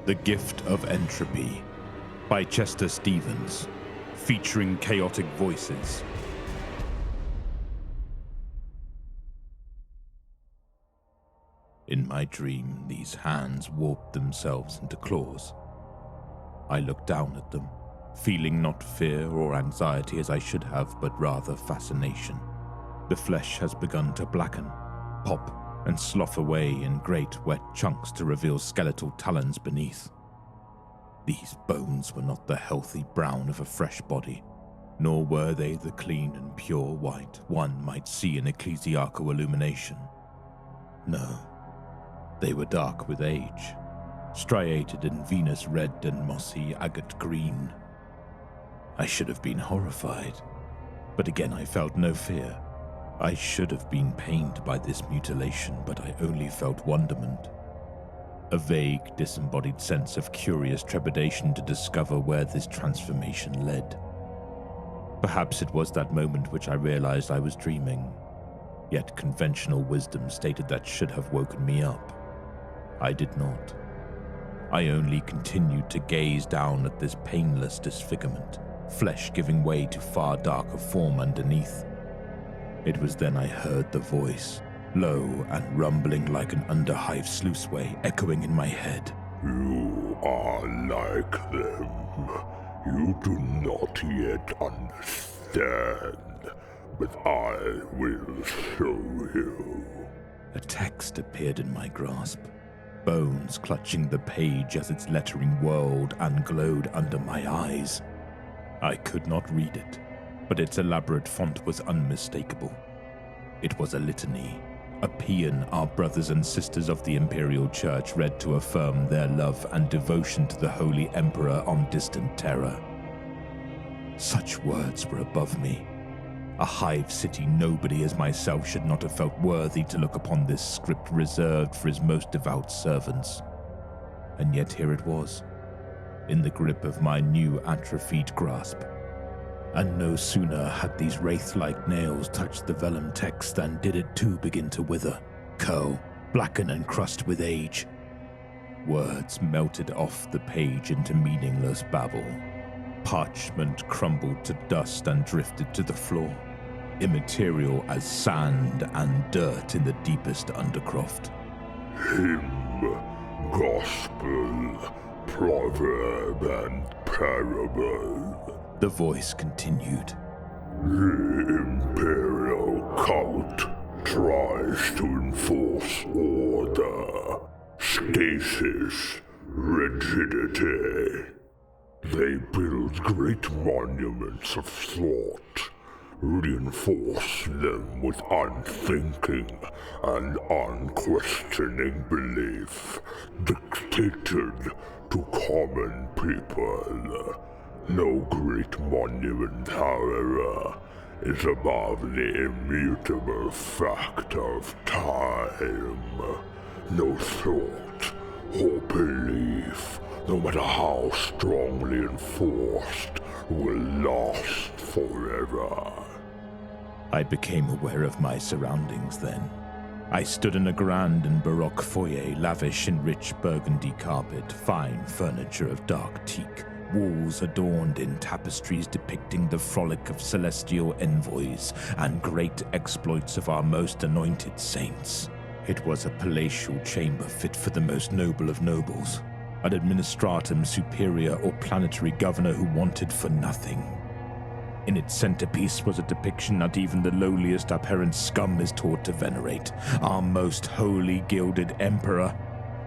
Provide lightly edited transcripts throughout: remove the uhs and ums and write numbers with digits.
The Gift of Entropy by Chester Stevens, featuring chaotic voices. In my dream, these hands warped themselves into claws. I looked down at them, feeling not fear or anxiety as I should have, but rather fascination. The flesh has begun to blacken, pop, and slough away in great wet chunks to reveal skeletal talons beneath. These bones were not the healthy brown of a fresh body, nor were they the clean and pure white one might see in ecclesiastical illumination. No, they were dark with age, striated in Venus red and mossy agate green. I should have been horrified, but again I felt no fear. I should have been pained by this mutilation, but I only felt wonderment. A vague, disembodied sense of curious trepidation to discover where this transformation led. Perhaps it was that moment which I realized I was dreaming, yet conventional wisdom stated that should have woken me up. I did not. I only continued to gaze down at this painless disfigurement, flesh giving way to far darker form underneath. It was then I heard the voice, low and rumbling like an underhive sluiceway, echoing in my head. You are like them. You do not yet understand, but I will show you. A text appeared in my grasp, bones clutching the page as its lettering whirled and glowed under my eyes. I could not read it, but its elaborate font was unmistakable. It was a litany, a paean our brothers and sisters of the Imperial Church read to affirm their love and devotion to the Holy Emperor on distant Terra. Such words were above me. A hive city nobody as myself should not have felt worthy to look upon this script reserved for his most devout servants. And yet here it was, in the grip of my new atrophied grasp. And no sooner had these wraith-like nails touched the vellum text than did it too begin to wither, curl, blacken and crust with age. Words melted off the page into meaningless babble. Parchment crumbled to dust and drifted to the floor, immaterial as sand and dirt in the deepest undercroft. Hymn, gospel, proverb and parable. The voice continued. The Imperial cult tries to enforce order, stasis, rigidity. They build great monuments of thought, reinforce them with unthinking and unquestioning belief, dictated to common people. No great monument, however, is above the immutable fact of time. No thought or belief, no matter how strongly enforced, will last forever. I became aware of my surroundings then. I stood in a grand and baroque foyer, lavish in rich burgundy carpet, fine furniture of dark teak, walls adorned in tapestries depicting the frolic of celestial envoys and great exploits of our most anointed saints. It was a palatial chamber fit for the most noble of nobles, an administratum superior or planetary governor who wanted for nothing. In its centerpiece was a depiction that even the lowliest apparent scum is taught to venerate, our most holy gilded emperor,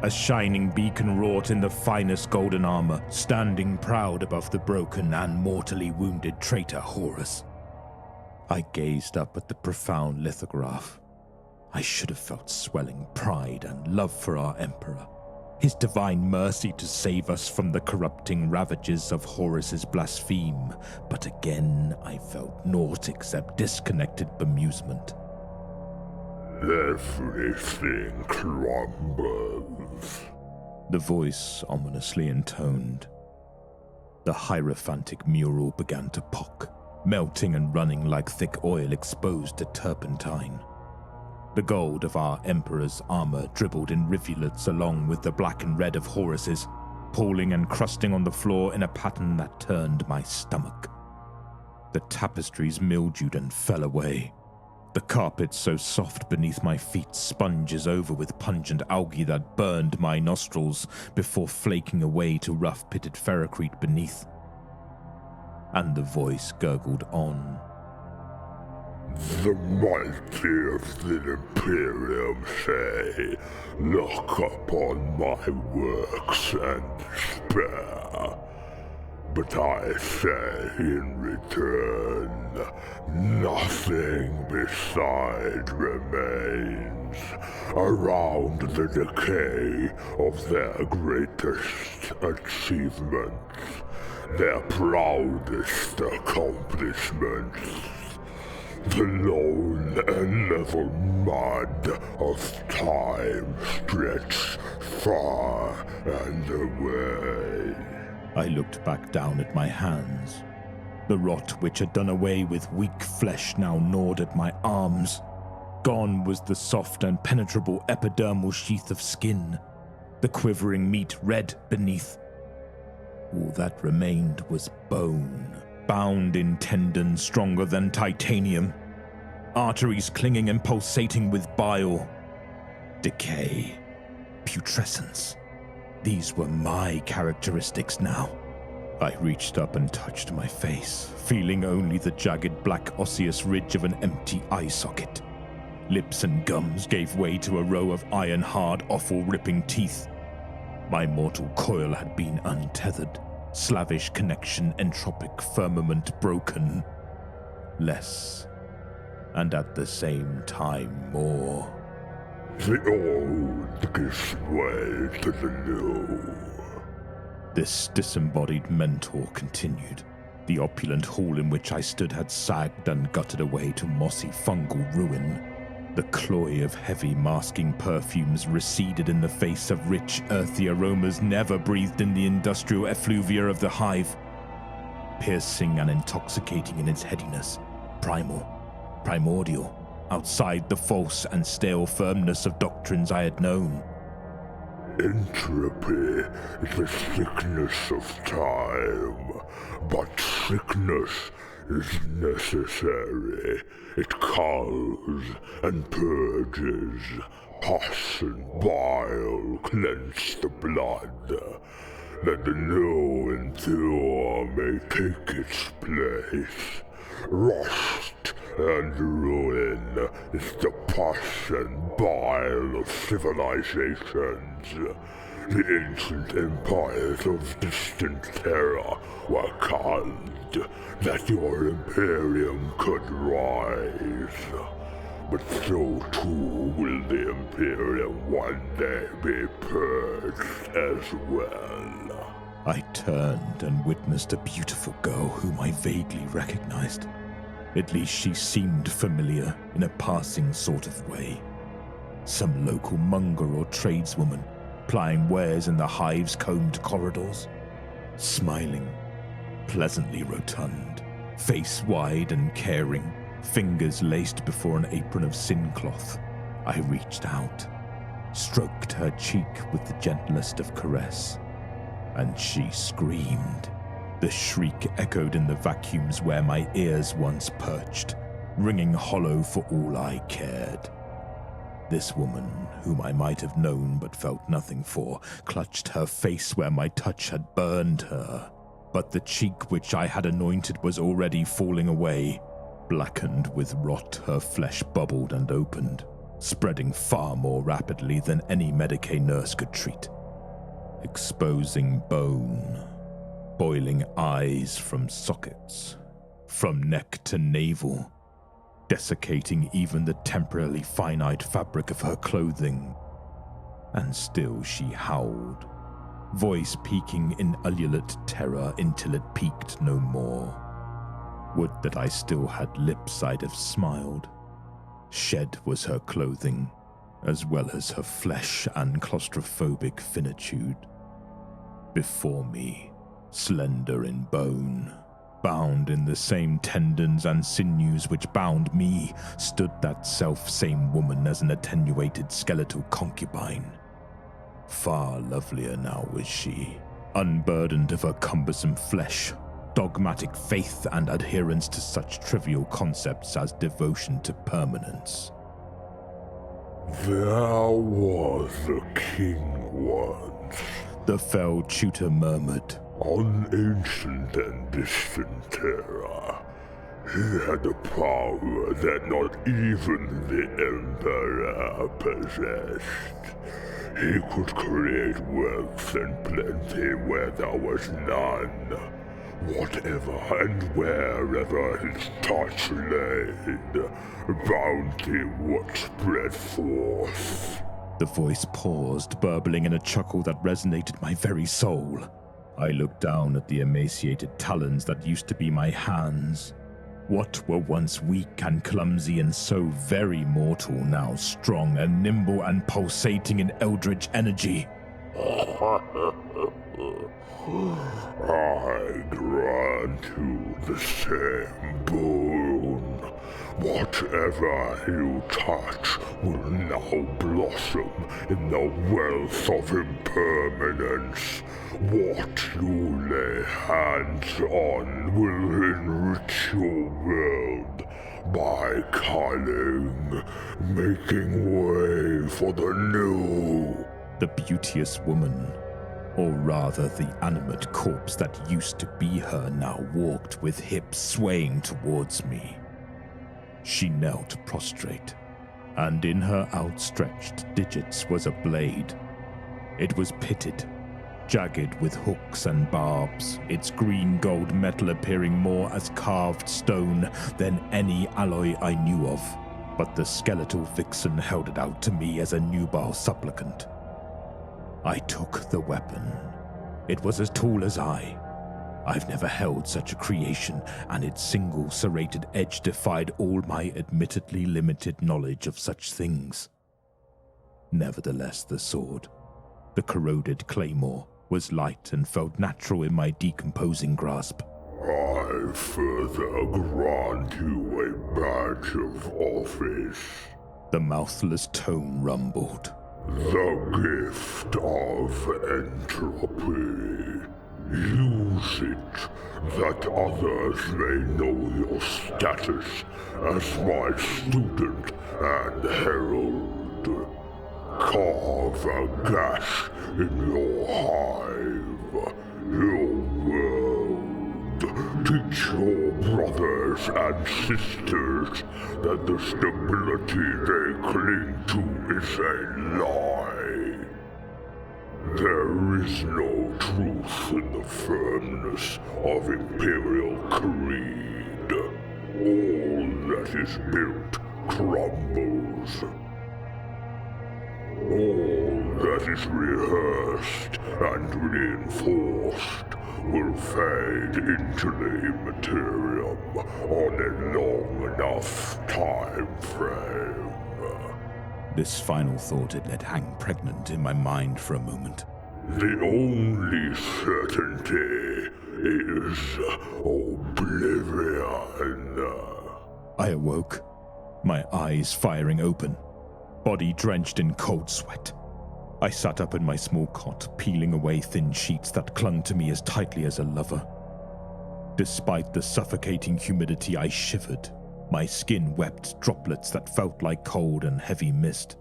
a shining beacon wrought in the finest golden armor, standing proud above the broken and mortally wounded traitor Horus. I gazed up at the profound lithograph. I should have felt swelling pride and love for our emperor, his divine mercy to save us from the corrupting ravages of Horus's blaspheme, but again I felt naught except disconnected bemusement. Everything crumbles, the voice ominously intoned. The hierophantic mural began to pock, melting and running like thick oil exposed to turpentine. The gold of our Emperor's armor dribbled in rivulets along with the black and red of Horus's. pooling and crusting on the floor in a pattern that turned my stomach. The tapestries mildewed and fell away. The carpet so soft beneath my feet sponges over with pungent algae that burned my nostrils before flaking away to rough pitted ferrocrete beneath. And the voice gurgled on. The mighty of the Imperium say, look upon my works and spare. But I say in return, nothing beside remains around the decay of their greatest achievements, their proudest accomplishments. The lone and level mud of time stretched far and away. I looked back down at my hands. The rot which had done away with weak flesh now gnawed at my arms. Gone was the soft and penetrable epidermal sheath of skin, the quivering meat red beneath. All that remained was bone, bound in tendons stronger than titanium, arteries clinging and pulsating with bile. Decay, putrescence. These were my characteristics now. I reached up and touched my face, feeling only the jagged black osseous ridge of an empty eye socket. Lips and gums gave way to a row of iron-hard, offal-ripping teeth. My mortal coil had been untethered, slavish connection entropic firmament broken. Less, and at the same time more. The old gives way to the new. This disembodied mentor continued. The opulent hall in which I stood had sagged and gutted away to mossy fungal ruin. The cloy of heavy masking perfumes receded in the face of rich, earthy aromas never breathed in the industrial effluvia of the hive. Piercing and intoxicating in its headiness, primal, primordial, outside the false and stale firmness of doctrines I had known. Entropy is the sickness of time, but sickness is necessary. It culls and purges, pus and bile cleanse the blood, that the new and pure may take its place. Rust and ruin is the pus and bile of civilizations. The ancient empires of distant terror were culled, that your Imperium could rise. But so too will the Imperium one day be purged as well. I turned and witnessed a beautiful girl whom I vaguely recognized. At least she seemed familiar in a passing sort of way. Some local monger or tradeswoman, plying wares in the hive's combed corridors. Smiling, pleasantly rotund, face wide and caring, fingers laced before an apron of sin cloth. I reached out, stroked her cheek with the gentlest of caress, and she screamed. The shriek echoed in the vacuums where my ears once perched, ringing hollow for all I cared. This woman, whom I might have known but felt nothing for, clutched her face where my touch had burned her. But the cheek which I had anointed was already falling away. Blackened with rot, her flesh bubbled and opened, spreading far more rapidly than any Medicaid nurse could treat. Exposing bone, boiling eyes from sockets, from neck to navel, desiccating even the temporarily finite fabric of her clothing. And still she howled, voice peaking in ululate terror until it peaked no more. Would that I still had lips I'd have smiled. Shed was her clothing, as well as her flesh and claustrophobic finitude. Before me, slender in bone, bound in the same tendons and sinews which bound me, stood that self-same woman as an attenuated skeletal concubine. Far lovelier now was she, unburdened of her cumbersome flesh, dogmatic faith, and adherence to such trivial concepts as devotion to permanence. There was a king once, The fell tutor murmured. on ancient and distant Terra. He had a power that not even the Emperor possessed. He could create wealth and plenty where there was none. Whatever and wherever his touch laid, bounty would spread forth. The voice paused, burbling in a chuckle that resonated my very soul. I looked down at the emaciated talons that used to be my hands. What were once weak and clumsy and so very mortal, now strong and nimble and pulsating in eldritch energy. I grant you the same boon. Whatever you touch will now blossom in the wealth of impermanence. What you lay hands on will enrich your world by culling, making way for the new. The beauteous woman, or rather the animate corpse that used to be her, now walked with hips swaying towards me. She knelt prostrate, and in her outstretched digits was a blade. It was pitted, jagged with hooks and barbs, its green gold metal appearing more as carved stone than any alloy I knew of. But the skeletal vixen held it out to me as a nubile supplicant. I took the weapon. It was as tall as I. I've never held such a creation, and its single serrated edge defied all my admittedly limited knowledge of such things. Nevertheless, the sword, the corroded claymore, was light and felt natural in my decomposing grasp. I further grant you a badge of office. The mouthless tone rumbled. The gift of entropy. Use it, that others may know your status as my student and herald. Carve a gash in your hive, your world. Teach your brothers and sisters that the stability they cling to is a lie. There is no truth in the firmness of Imperial creed. All that is built crumbles. All that is rehearsed and reinforced will fade into the immaterium on a long enough time frame. This final thought had let hang pregnant in my mind for a moment. The only certainty is oblivion. I awoke, my eyes firing open, body drenched in cold sweat. I sat up in my small cot, peeling away thin sheets that clung to me as tightly as a lover. Despite the suffocating humidity, I shivered. My skin wept droplets that felt like cold and heavy mist.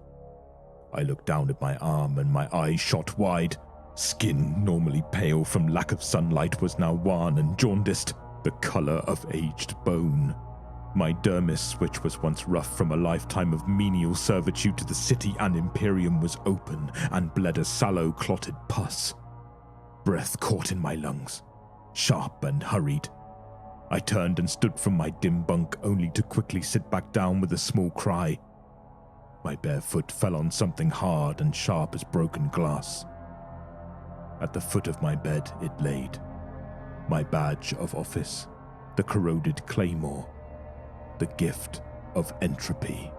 I looked down at my arm and my eyes shot wide. Skin, normally pale from lack of sunlight, was now wan and jaundiced, the color of aged bone. My dermis, which was once rough from a lifetime of menial servitude to the city and Imperium, was open and bled a sallow, clotted pus. Breath caught in my lungs, sharp and hurried. I turned and stood from my dim bunk, only to quickly sit back down with a small cry. My bare foot fell on something hard and sharp as broken glass. At the foot of my bed it laid, my badge of office, the corroded claymore, the gift of entropy.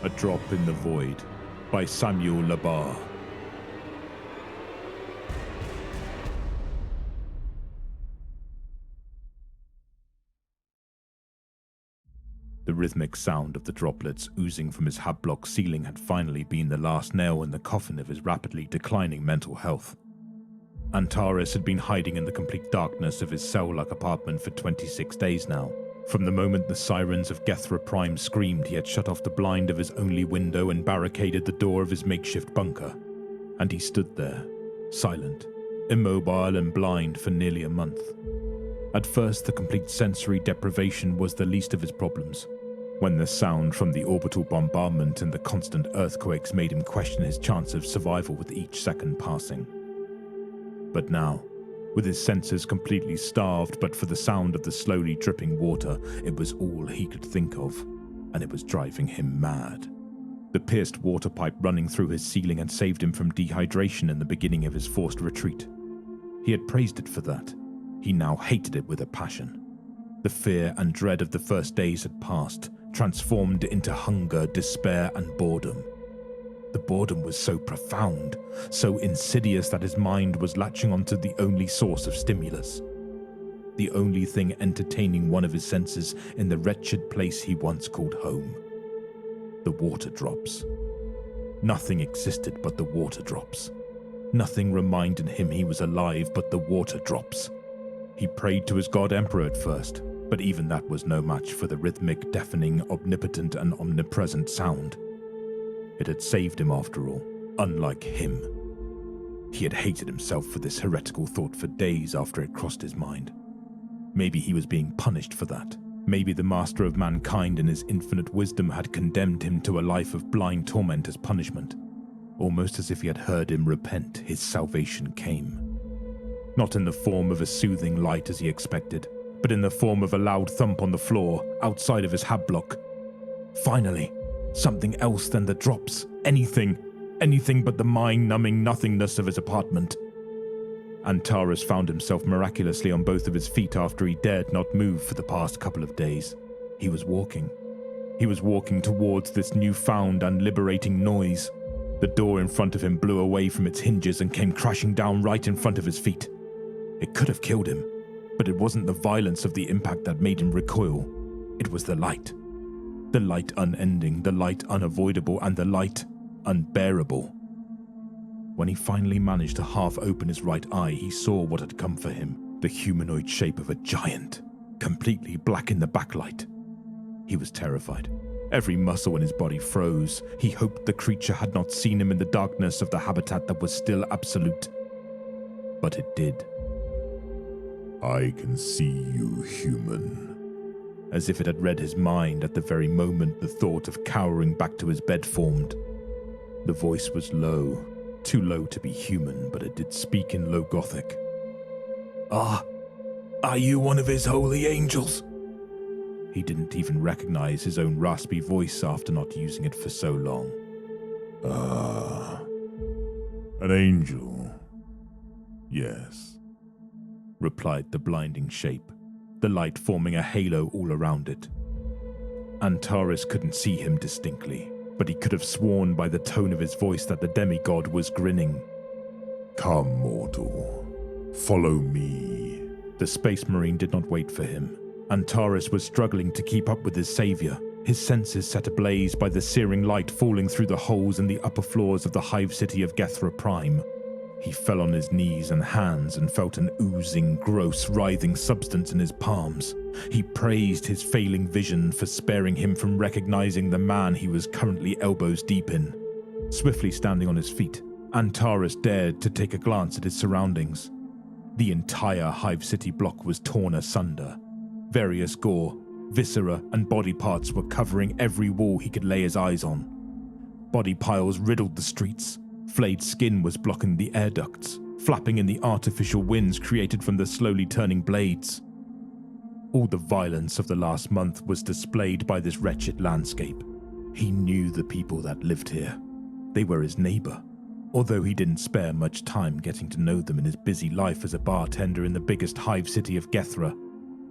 A Drop in the Void by Samuel Labarre. The rhythmic sound of the droplets oozing from his hab-block ceiling had finally been the last nail in the coffin of his rapidly declining mental health. Antares had been hiding in the complete darkness of his cell-like apartment for 26 days now. From the moment the sirens of Gethra Prime screamed, he had shut off the blind of his only window and barricaded the door of his makeshift bunker. And he stood there, silent, immobile and blind for nearly a month. At first, the complete sensory deprivation was the least of his problems. When the sound from the orbital bombardment and the constant earthquakes made him question his chance of survival with each second passing. But now, with his senses completely starved but for the sound of the slowly dripping water, it was all he could think of, and it was driving him mad. The pierced water pipe running through his ceiling had saved him from dehydration in the beginning of his forced retreat. He had praised it for that. He now hated it with a passion. The fear and dread of the first days had passed, transformed into hunger, despair, and boredom. The boredom was so profound, so insidious that his mind was latching onto the only source of stimulus. The only thing entertaining one of his senses in the wretched place he once called home. The water drops. Nothing existed but the water drops. Nothing reminded him he was alive but the water drops. He prayed to his god Emperor at first, but even that was no match for the rhythmic, deafening, omnipotent and omnipresent sound. It had saved him after all, unlike him. He had hated himself for this heretical thought for days after it crossed his mind. Maybe he was being punished for that. Maybe the master of mankind in his infinite wisdom had condemned him to a life of blind torment as punishment. Almost as if he had heard him repent, his salvation came. Not in the form of a soothing light as he expected, but in the form of a loud thump on the floor outside of his hab-block. Finally, something else than the drops. Anything but the mind-numbing nothingness of his apartment. Antares found himself miraculously on both of his feet after he dared not move for the past couple of days. He was walking. He was walking towards this newfound and liberating noise. The door in front of him blew away from its hinges and came crashing down right in front of his feet. It could have killed him, but it wasn't the violence of the impact that made him recoil. It was the light. The light unending, the light unavoidable, and the light unbearable. When he finally managed to half open his right eye, he saw what had come for him, the humanoid shape of a giant, completely black in the backlight. He was terrified. Every muscle in his body froze. He hoped the creature had not seen him in the darkness of the habitat that was still absolute. But it did. I can see you, human. As if it had read his mind at the very moment the thought of cowering back to his bed formed. The voice was low, too low to be human, but it did speak in low Gothic. Are you one of his holy angels? He didn't even recognize his own raspy voice after not using it for so long. An angel. Yes, replied the blinding shape, the light forming a halo all around it. Antares couldn't see him distinctly, but he could have sworn by the tone of his voice that the demigod was grinning. Come, mortal. Follow me. The space marine did not wait for him. Antares was struggling to keep up with his savior, his senses set ablaze by the searing light falling through the holes in the upper floors of the hive city of Gethra Prime. He fell on his knees and hands and felt an oozing, gross, writhing substance in his palms. He praised his failing vision for sparing him from recognizing the man he was currently elbows deep in. Swiftly standing on his feet, Antares dared to take a glance at his surroundings. The entire hive city block was torn asunder. Various gore, viscera, and body parts were covering every wall he could lay his eyes on. Body piles riddled the streets. Flayed skin was blocking the air ducts, flapping in the artificial winds created from the slowly turning blades. All the violence of the last month was displayed by this wretched landscape. He knew the people that lived here. They were his neighbor. Although he didn't spare much time getting to know them in his busy life as a bartender in the biggest hive city of Gethra,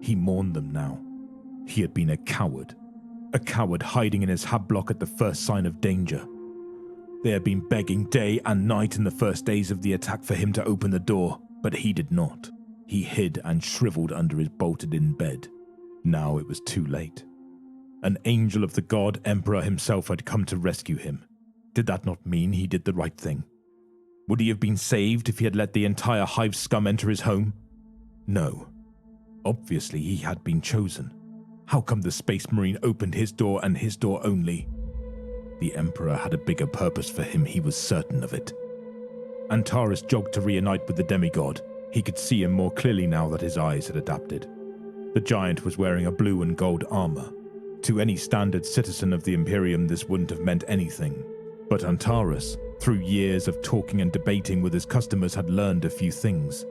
he mourned them now. He had been a coward hiding in his hab block at the first sign of danger. They had been begging day and night in the first days of the attack for him to open the door, but he did not. He hid and shriveled under his bolted-in bed. Now it was too late. An angel of the god Emperor himself had come to rescue him. Did that not mean he did the right thing? Would he have been saved if he had let the entire hive scum enter his home? No. Obviously he had been chosen. How come the Space Marine opened his door and his door only? The Emperor had a bigger purpose for him, he was certain of it. Antares jogged to reunite with the demigod. He could see him more clearly now that his eyes had adapted. The giant was wearing a blue and gold armor. To any standard citizen of the Imperium, this wouldn't have meant anything. But Antares, through years of talking and debating with his customers, had learned a few things.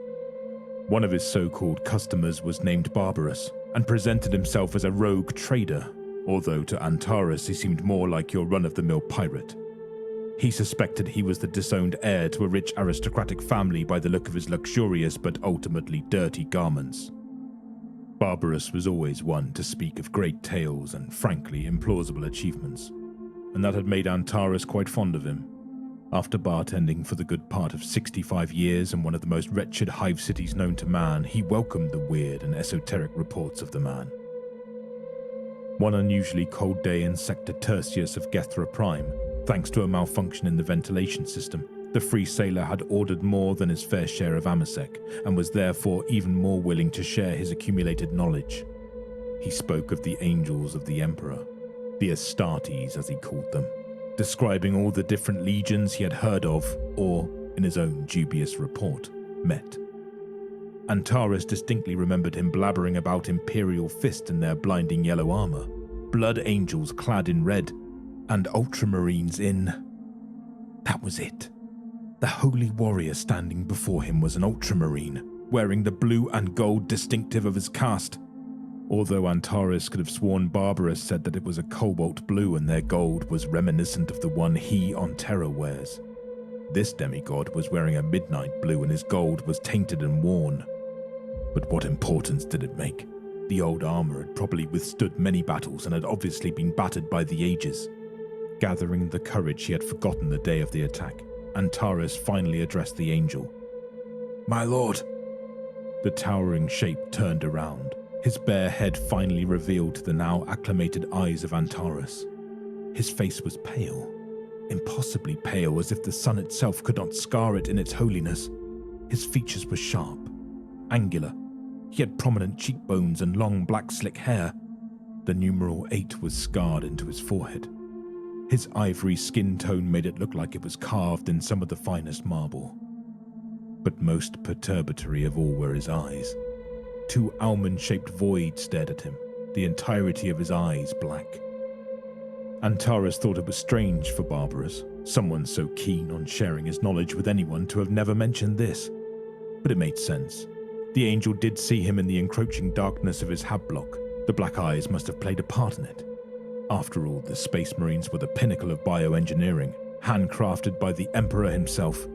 One of his so-called customers was named Barbarous, and presented himself as a rogue trader, although to Antares he seemed more like your run-of-the-mill pirate. He suspected he was the disowned heir to a rich aristocratic family by the look of his luxurious but ultimately dirty garments. Barbarous was always one to speak of great tales and frankly implausible achievements, and that had made Antares quite fond of him. After bartending for the good part of 65 years in one of the most wretched hive cities known to man, he welcomed the weird and esoteric reports of the man. One unusually cold day in Sector Tertius of Gethra Prime, thanks to a malfunction in the ventilation system, the Free Sailor had ordered more than his fair share of amasec, and was therefore even more willing to share his accumulated knowledge. He spoke of the angels of the Emperor, the Astartes as he called them, describing all the different legions he had heard of, or, in his own dubious report, met. Antares distinctly remembered him blabbering about Imperial Fist in their blinding yellow armor, Blood Angels clad in red, and Ultramarines in... That was it. The holy warrior standing before him was an Ultramarine, wearing the blue and gold distinctive of his caste. Although Antares could have sworn Barbarous said that it was a cobalt blue and their gold was reminiscent of the one he on Terra wears. This demigod was wearing a midnight blue and his gold was tainted and worn. But what importance did it make? The old armor had probably withstood many battles and had obviously been battered by the ages. Gathering the courage he had forgotten the day of the attack, Antares finally addressed the angel. "My lord!" The towering shape turned around. His bare head finally revealed the now acclimated eyes of Antares. His face was pale, impossibly pale, as if the sun itself could not scar it in its holiness. His features were sharp, angular. He had prominent cheekbones and long black slick hair. The numeral 8 was scarred into his forehead. His ivory skin tone made it look like it was carved in some of the finest marble. But most perturbatory of all were his eyes. 2 almond-shaped voids stared at him, the entirety of his eyes black. Antares thought it was strange for Barbarous, someone so keen on sharing his knowledge with anyone, to have never mentioned this. But it made sense. The angel did see him in the encroaching darkness of his hab block. The black eyes must have played a part in it. After all, the Space Marines were the pinnacle of bioengineering, handcrafted by the Emperor himself.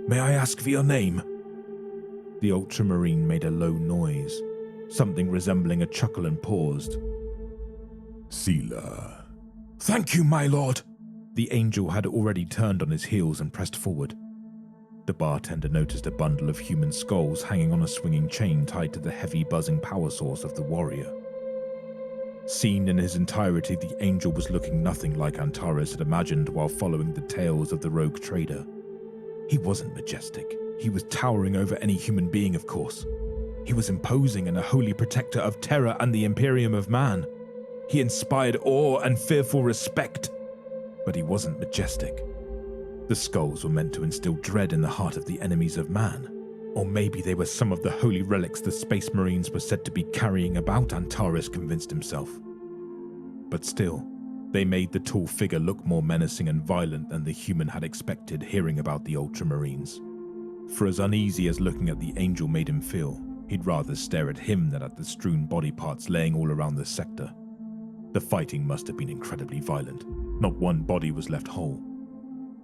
"May I ask for your name?" The Ultramarine made a low noise, something resembling a chuckle, and paused. Sela. "Thank you, my lord!" The angel had already turned on his heels and pressed forward. The bartender noticed a bundle of human skulls hanging on a swinging chain tied to the heavy buzzing power source of the warrior. Seen in his entirety, the angel was looking nothing like Antares had imagined while following the tales of the rogue trader. He wasn't majestic. He was towering over any human being, of course. He was imposing and a holy protector of Terra and the Imperium of man. He inspired awe and fearful respect. But he wasn't majestic. The skulls were meant to instill dread in the heart of the enemies of man. Or maybe they were some of the holy relics the Space Marines were said to be carrying about, Antares convinced himself. But still, they made the tall figure look more menacing and violent than the human had expected hearing about the Ultramarines. For as uneasy as looking at the angel made him feel, he'd rather stare at him than at the strewn body parts laying all around the sector. The fighting must have been incredibly violent. Not one body was left whole.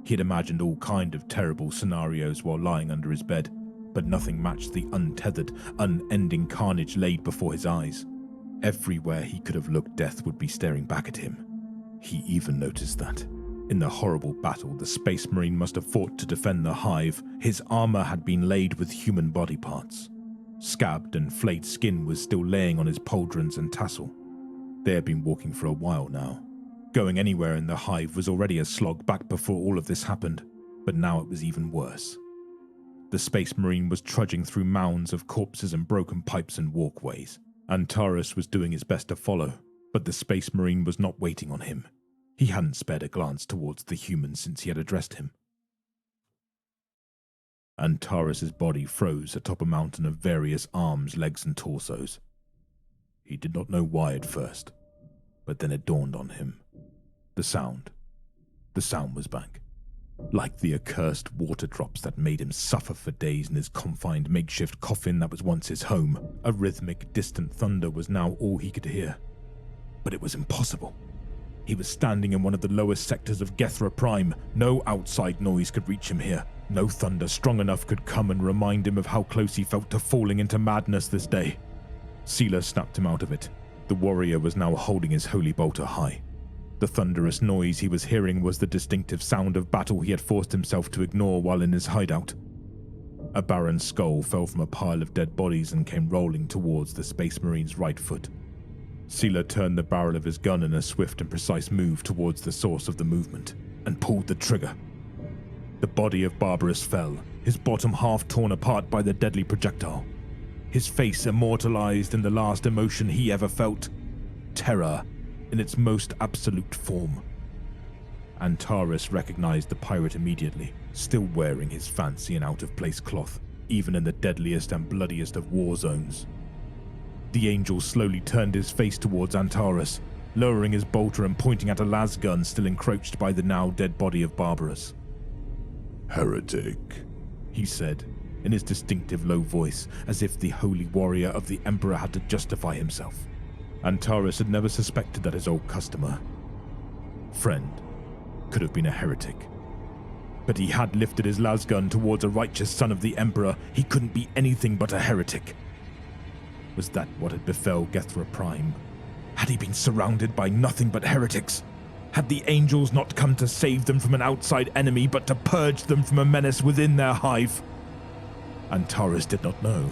He had imagined all kind of terrible scenarios while lying under his bed, but nothing matched the untethered, unending carnage laid before his eyes. Everywhere he could have looked, death would be staring back at him. He even noticed that, in the horrible battle the Space Marine must have fought to defend the hive, his armor had been laid with human body parts. Scabbed and flayed skin was still laying on his pauldrons and tassel. They had been walking for a while now. Going anywhere in the hive was already a slog back before all of this happened, but now it was even worse. The Space Marine was trudging through mounds of corpses and broken pipes and walkways. Antares was doing his best to follow, but the Space Marine was not waiting on him. He hadn't spared a glance towards the human since he had addressed him. Antares' body froze atop a mountain of various arms, legs, and torsos. He did not know why at first, but then it dawned on him. The sound was back. Like the accursed water drops that made him suffer for days in his confined makeshift coffin that was once his home, a rhythmic, distant thunder was now all he could hear. But it was impossible. He was standing in one of the lowest sectors of Gethra Prime. No outside noise could reach him here. No thunder strong enough could come and remind him of how close he felt to falling into madness this day. Seela snapped him out of it. The warrior was now holding his holy bolter high. The thunderous noise he was hearing was the distinctive sound of battle he had forced himself to ignore while in his hideout. A barren skull fell from a pile of dead bodies and came rolling towards the Space Marine's right foot. Seela turned the barrel of his gun in a swift and precise move towards the source of the movement, and pulled the trigger. The body of Barbarus fell, his bottom half torn apart by the deadly projectile. His face immortalized in the last emotion he ever felt, terror in its most absolute form. Antares recognized the pirate immediately, still wearing his fancy and out-of-place cloth, even in the deadliest and bloodiest of war zones. The angel slowly turned his face towards Antares, lowering his bolter and pointing at a lasgun still encroached by the now dead body of Barbarus. Heretic, he said, in his distinctive low voice, as if the holy warrior of the Emperor had to justify himself. Antares had never suspected that his old customer, friend, could have been a heretic. But he had lifted his lasgun towards a righteous son of the Emperor. He couldn't be anything but a heretic. Was that what had befell Gethra Prime? Had he been surrounded by nothing but heretics? Had the angels not come to save them from an outside enemy, but to purge them from a menace within their hive? Antares did not know.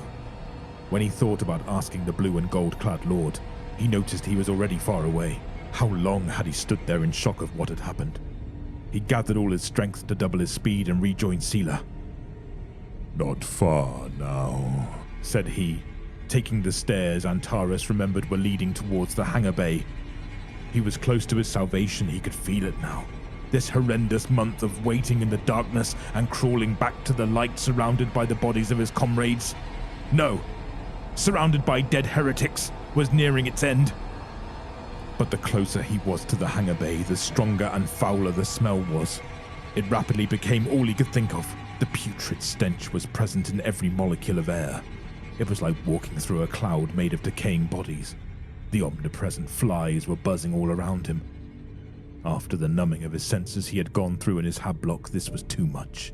When he thought about asking the blue and gold-clad lord, he noticed he was already far away. How long had he stood there in shock of what had happened? He gathered all his strength to double his speed and rejoin Seela. "Not far now," said he, taking the stairs Antares remembered were leading towards the hangar bay. He was close to his salvation. He could feel it now. This horrendous month of waiting in the darkness and crawling back to the light, surrounded by the bodies of his comrades. No, surrounded by dead heretics, was nearing its end. But the closer he was to the hangar bay, the stronger and fouler the smell was. It rapidly became all he could think of. The putrid stench was present in every molecule of air. It was like walking through a cloud made of decaying bodies. The omnipresent flies were buzzing all around him. After the numbing of his senses he had gone through in his hablock, this was too much.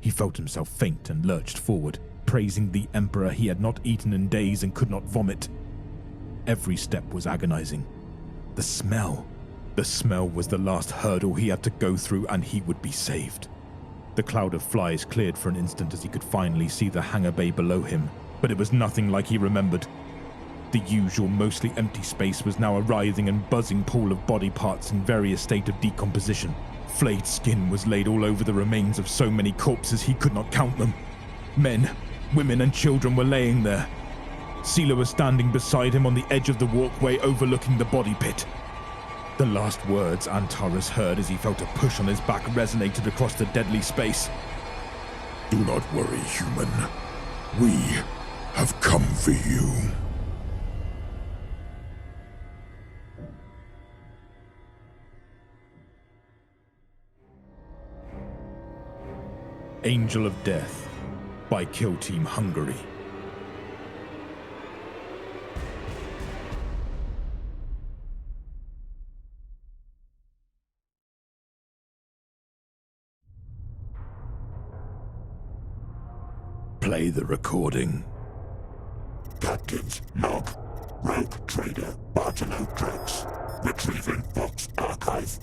He felt himself faint and lurched forward, praising the Emperor he had not eaten in days and could not vomit. Every step was agonizing. The smell was the last hurdle he had to go through, and he would be saved. The cloud of flies cleared for an instant as he could finally see the hangar bay below him, but it was nothing like he remembered. The usual, mostly empty space was now a writhing and buzzing pool of body parts in various state of decomposition. Flayed skin was laid all over the remains of so many corpses he could not count them. Men, women, and children were laying there. Seela was standing beside him on the edge of the walkway overlooking the body pit. The last words Antares heard as he felt a push on his back resonated across the deadly space. "Do not worry, human. We have come for you." Angel of Death by Kill Team Hungary. Play the recording. Captain's log. Rogue trader Bartolo Drex. Retrieving box archive.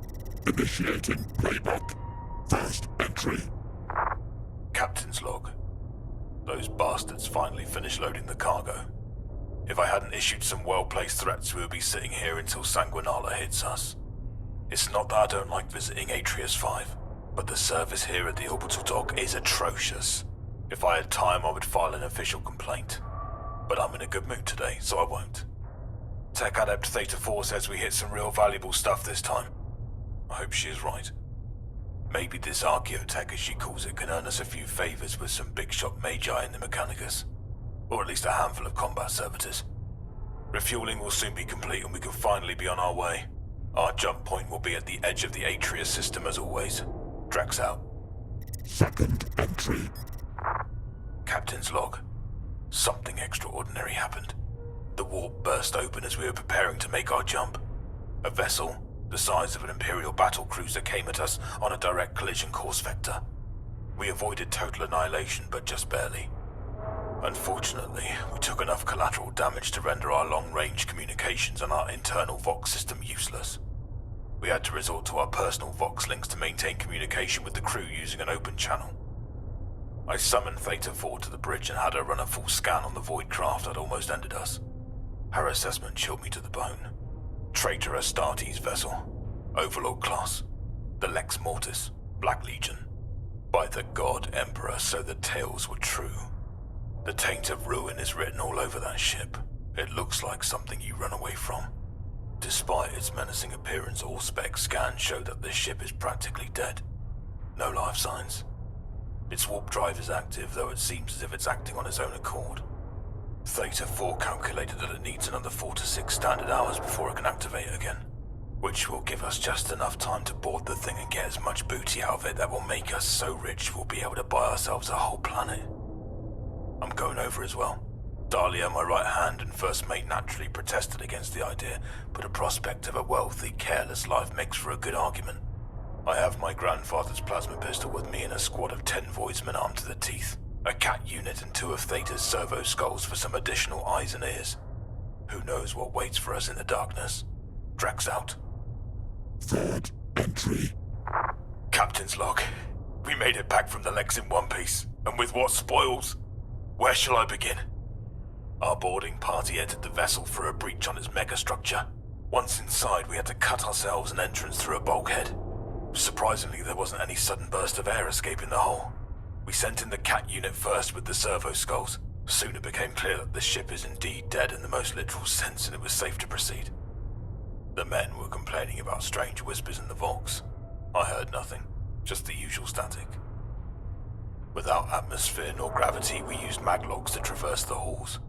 Initiating playback. First entry. Captain's log. Those bastards finally finished loading the cargo. If I hadn't issued some well-placed threats, we would be sitting here until Sanguinala hits us. It's not that I don't like visiting Atrius 5, but the service here at the orbital dock is atrocious. If I had time, I would file an official complaint. But I'm in a good mood today, so I won't. Tech Adept Theta 4 says we hit some real valuable stuff this time. I hope she is right. Maybe this Archaeotech, as she calls it, can earn us a few favors with some big shot Magi in the Mechanicus. Or at least a handful of combat servitors. Refueling will soon be complete and we can finally be on our way. Our jump point will be at the edge of the Atrius system as always. Drax out. Second entry. Captain's log. Something extraordinary happened. The warp burst open as we were preparing to make our jump. A vessel, the size of an Imperial battle cruiser, came at us on a direct collision course vector. We avoided total annihilation, but just barely. Unfortunately, we took enough collateral damage to render our long-range communications and our internal Vox system useless. We had to resort to our personal Vox links to maintain communication with the crew using an open channel. I summoned Theta 4 to the bridge and had her run a full scan on the void craft that almost ended us. Her assessment chilled me to the bone. Traitor Astartes vessel. Overlord class. The Lex Mortis. Black Legion. By the god Emperor, so the tales were true. The taint of ruin is written all over that ship. It looks like something you run away from. Despite its menacing appearance, all spec scans show that this ship is practically dead. No life signs. Its warp drive is active, though it seems as if it's acting on its own accord. Theta 4 calculated that it needs another 4 to 6 standard hours before it can activate again, which will give us just enough time to board the thing and get as much booty out of it that will make us so rich we'll be able to buy ourselves a whole planet. I'm going over as well. Dahlia, my right hand and first mate, naturally protested against the idea, but the prospect of a wealthy, careless life makes for a good argument. I have my grandfather's plasma pistol with me and a squad of 10 voidsmen armed to the teeth, a cat unit and 2 of Theta's servo skulls for some additional eyes and ears. Who knows what waits for us in the darkness? Drax out. Third entry. Captain's log. We made it back from the Lex in one piece, and with what spoils? Where shall I begin? Our boarding party entered the vessel through a breach on its megastructure. Once inside, we had to cut ourselves an entrance through a bulkhead. Surprisingly, there wasn't any sudden burst of air escaping the hull. We sent in the cat unit first with the servo skulls. Soon it became clear that the ship is indeed dead in the most literal sense and it was safe to proceed. The men were complaining about strange whispers in the Vox. I heard nothing, just the usual static. Without atmosphere nor gravity, we used maglogs to traverse the halls.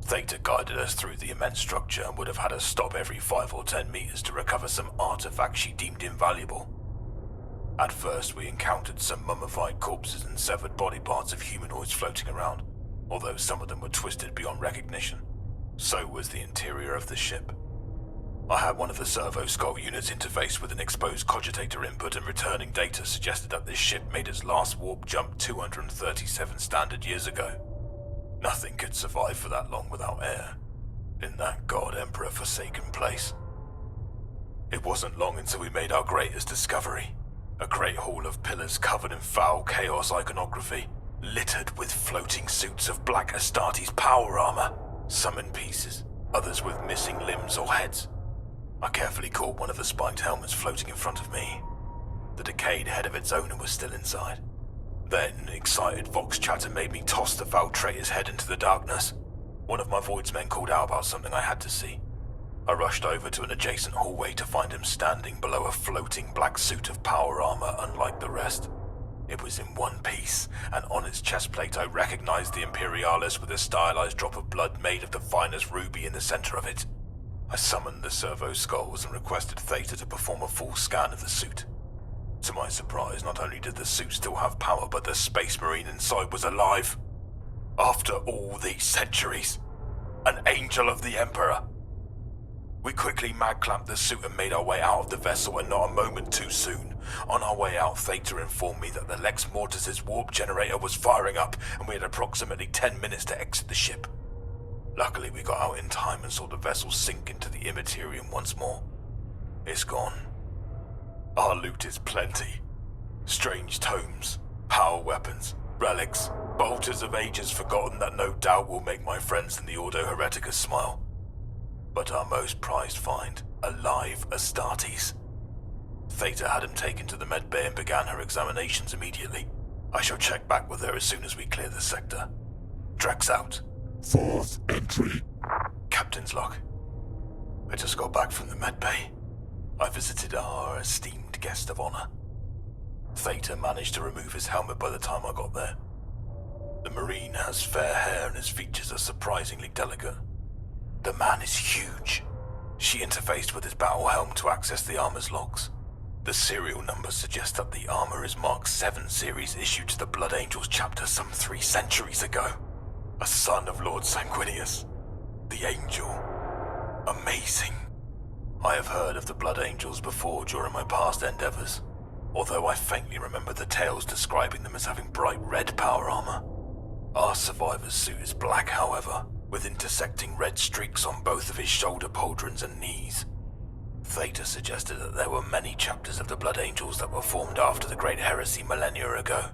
Theta guided us through the immense structure and would have had us stop every 5 or 10 meters to recover some artifact she deemed invaluable. At first, we encountered some mummified corpses and severed body parts of humanoids floating around, although some of them were twisted beyond recognition. So was the interior of the ship. I had one of the servo skull units interface with an exposed cogitator input, and returning data suggested that this ship made its last warp jump 237 standard years ago. Nothing could survive for that long without air, in that god Emperor forsaken place. It wasn't long until we made our greatest discovery. A great hall of pillars covered in foul chaos iconography, littered with floating suits of black Astartes power armor, some in pieces, others with missing limbs or heads. I carefully caught one of the spiked helmets floating in front of me. The decayed head of its owner was still inside. Then, excited Vox chatter made me toss the foul traitor's head into the darkness. One of my voidsmen called out about something I had to see. I rushed over to an adjacent hallway to find him standing below a floating black suit of power armor unlike the rest. It was in one piece, and on its chest plate I recognized the Imperialis with a stylized drop of blood made of the finest ruby in the center of it. I summoned the servo skulls and requested Theta to perform a full scan of the suit. To my surprise, not only did the suit still have power, but the space marine inside was alive. After all these centuries, an angel of the Emperor. We quickly mag-clamped the suit and made our way out of the vessel, and not a moment too soon. On our way out, Theta informed me that the Lex Mortis' warp generator was firing up, and we had approximately 10 minutes to exit the ship. Luckily, we got out in time and saw the vessel sink into the Immaterium once more. It's gone. Our loot is plenty. Strange tomes, power weapons, relics, Bolters of ages forgotten that no doubt will make my friends in the Ordo Hereticus smile. But our most prized find, alive Astartes. Theta had him taken to the med bay and began her examinations immediately. I shall check back with her as soon as we clear the sector. Drex out. 4th entry. Captain's log. I just got back from the med bay. I visited our esteemed guest of honor. Theta managed to remove his helmet by the time I got there. The Marine has fair hair and his features are surprisingly delicate. The man is huge. She interfaced with his battle helm to access the armor's logs. The serial number suggests that the armor is Mark 7 series issued to the Blood Angels chapter some 3 centuries ago. A son of Lord Sanguinius. The Angel. Amazing. I have heard of the Blood Angels before during my past endeavors, although I faintly remember the tales describing them as having bright red power armor. Our survivor's suit is black, however, with intersecting red streaks on both of his shoulder pauldrons and knees. Theta suggested that there were many chapters of the Blood Angels that were formed after the Great Heresy millennia ago.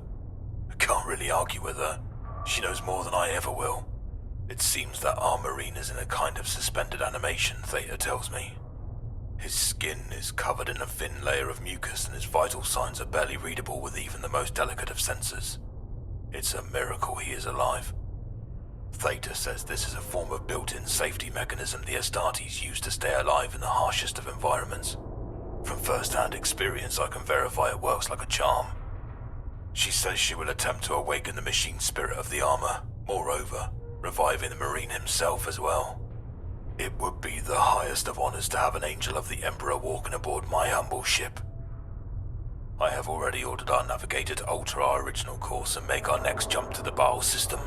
I can't really argue with her. She knows more than I ever will. It seems that our Marine is in a kind of suspended animation, Theta tells me. His skin is covered in a thin layer of mucus and his vital signs are barely readable with even the most delicate of sensors. It's a miracle he is alive. Theta says this is a form of built-in safety mechanism the Astartes use to stay alive in the harshest of environments. From first-hand experience, I can verify it works like a charm. She says she will attempt to awaken the machine spirit of the armor, moreover, reviving the Marine himself as well. It would be the highest of honors to have an Angel of the Emperor walking aboard my humble ship. I have already ordered our navigator to alter our original course and make our next jump to the Baal system.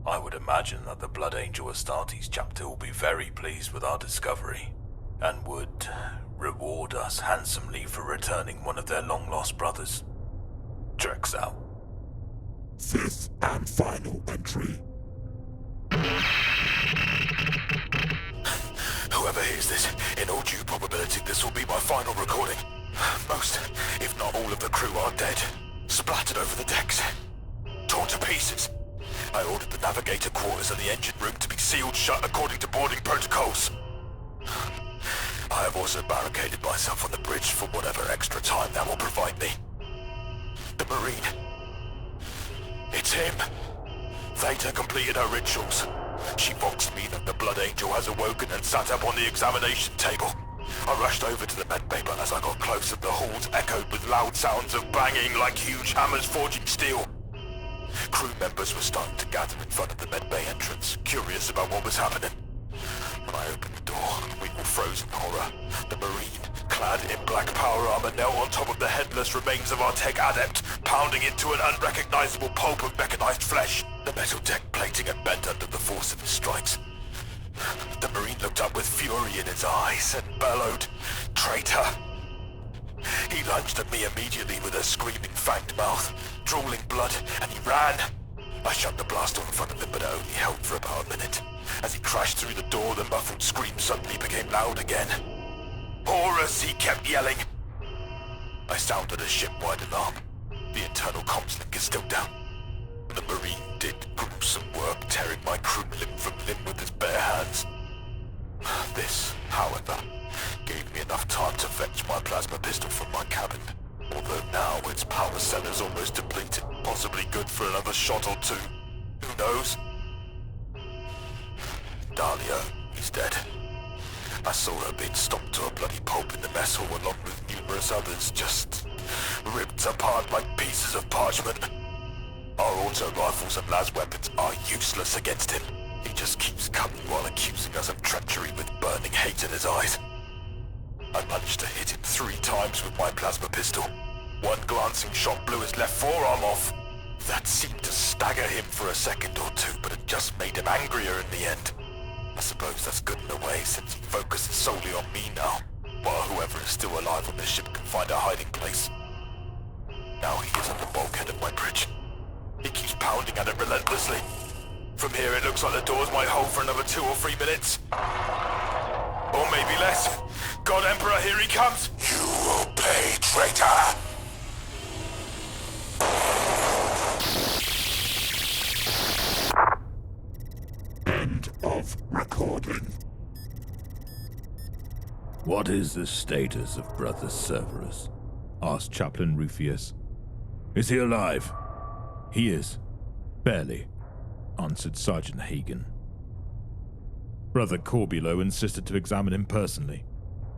I would imagine that the Blood Angel Astartes chapter will be very pleased with our discovery, and would reward us handsomely for returning one of their long-lost brothers. Drex out. 5th and final entry. Whoever hears this, in all due probability this will be my final recording. Most, if not all of the crew are dead, splattered over the decks, torn to pieces. I ordered the navigator quarters and the engine room to be sealed shut according to boarding protocols. I have also barricaded myself on the bridge for whatever extra time that will provide me. The Marine. It's him. Theta completed her rituals. She voxed me that the Blood Angel has awoken and sat up on the examination table. I rushed over to the medbay, but as I got closer, the halls echoed with loud sounds of banging like huge hammers forging steel. Crew members were starting to gather in front of the medbay entrance, curious about what was happening. When I opened the door, we all froze in horror. The Marine, clad in black power armor, knelt on top of the headless remains of our tech adept, pounding into an unrecognizable pulp of mechanized flesh. The metal deck plating had bent under the force of his strikes. The Marine looked up with fury in his eyes and bellowed, "Traitor!" He lunged at me immediately with a screaming fanged mouth, drooling blood, and he ran. I shut the blast door in front of him, but it only held for about a minute. As he crashed through the door, the muffled scream suddenly became loud again. "Horus!" he kept yelling. I sounded a ship-wide alarm. The internal comms link is still down. The Marine did gruesome work, tearing my crew limb from limb with his bare hands. This, however, gave me enough time to fetch my plasma pistol from my cabin, although now its power cell is almost depleted, possibly good for another shot or two. Who knows? Dahlia is dead. I saw her being stomped to a bloody pulp in the mess hall along with numerous others, just ripped apart like pieces of parchment. Our auto rifles and las weapons are useless against him. He just keeps coming while accusing us of treachery with burning hate in his eyes. I managed to hit him 3 times with my plasma pistol. One glancing shot blew his left forearm off. That seemed to stagger him for a second or two, but it just made him angrier in the end. I suppose that's good in a way, since he focuses solely on me now, while whoever is still alive on this ship can find a hiding place. Now he is on the bulkhead of my bridge. He keeps pounding at it relentlessly. From here it looks like the doors might hold for another 2 or 3 minutes. Or maybe less. God Emperor, here he comes! You will pay, traitor! What is the status of Brother Cerberus? Asked Chaplain Rufius. Is he alive? He is. Barely, answered Sergeant Hagen. Brother Corbulo insisted to examine him personally.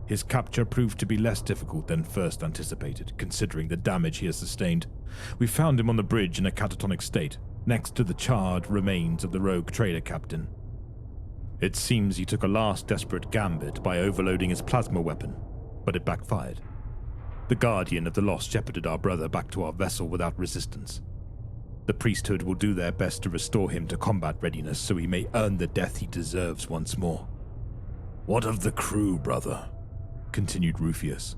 His capture proved to be less difficult than first anticipated, considering the damage he has sustained. We found him on the bridge in a catatonic state, next to the charred remains of the rogue trader captain. It seems he took a last desperate gambit by overloading his plasma weapon, but it backfired. The Guardian of the Lost shepherded our brother back to our vessel without resistance. The priesthood will do their best to restore him to combat readiness so he may earn the death he deserves once more. What of the crew, brother? Continued Rufius.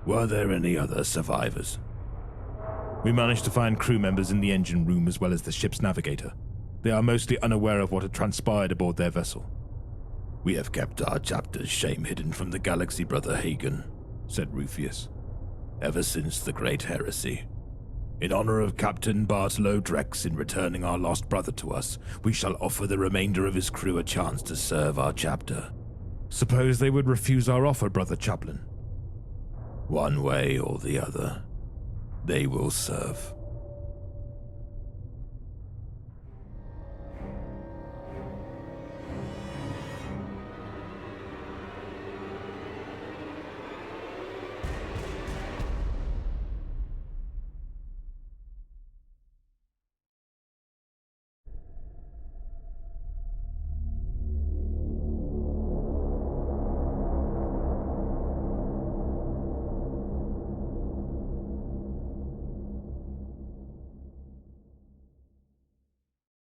Were there any other survivors? We managed to find crew members in the engine room as well as the ship's navigator. They are mostly unaware of what had transpired aboard their vessel. We have kept our chapter's shame hidden from the galaxy, Brother Hagen, said Rufius, ever since the Great Heresy. In honor of Captain Bartolo Drex in returning our lost brother to us, we shall offer the remainder of his crew a chance to serve our chapter. Suppose they would refuse our offer, Brother Chaplain? One way or the other, they will serve.